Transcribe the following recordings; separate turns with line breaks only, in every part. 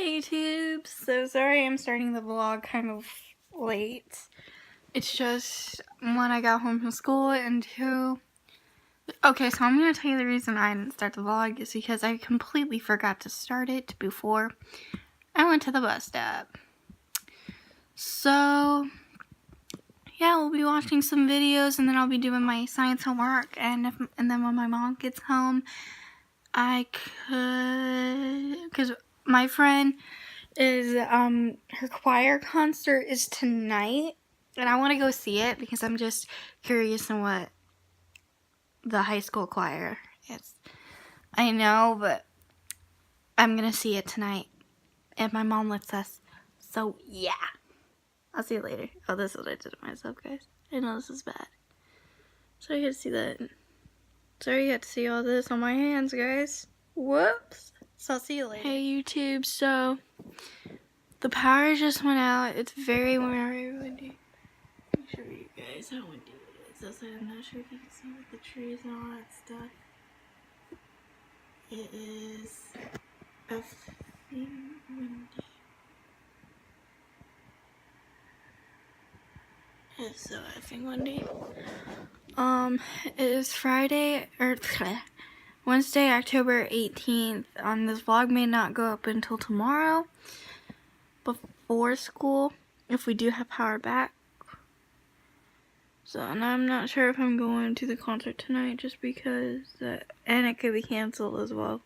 Hey YouTube, so sorry I'm starting the vlog kind of late. It's just one, I got home from school, and two, okay, so I'm going to tell you the reason I didn't start the vlog is because I completely forgot to start it before I went to the bus stop. So yeah, we'll be watching some videos, and then I'll be doing my science homework, and then when my mom gets home, I could, because my friend is, her choir concert is tonight, and I want to go see it because I'm just curious on what the high school choir is. I know, but I'm gonna see it tonight, and my mom lets us, so yeah. I'll see you later. Oh, this is what I did to myself, guys. I know this is bad. So you got to see that. Sorry you got to see all this on my hands, guys. Whoops. So I'll see you later. Hey YouTube, so the power just went out. It's very windy. Let me show you guys how windy it is. Also, I'm not sure if you can see with the trees and all that stuff. It is effing windy. It's so effing windy. It is Friday, or Wednesday, October 18th. This vlog may not go up until tomorrow, before school, if we do have power back. So, and I'm not sure if I'm going to the concert tonight just because, and it could be canceled as well.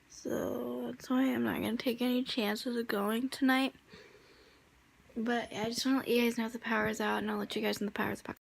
So, that's why I'm not going to take any chances of going tonight. But I just want to let you guys know if the power is out, and I'll let you guys know the power is back.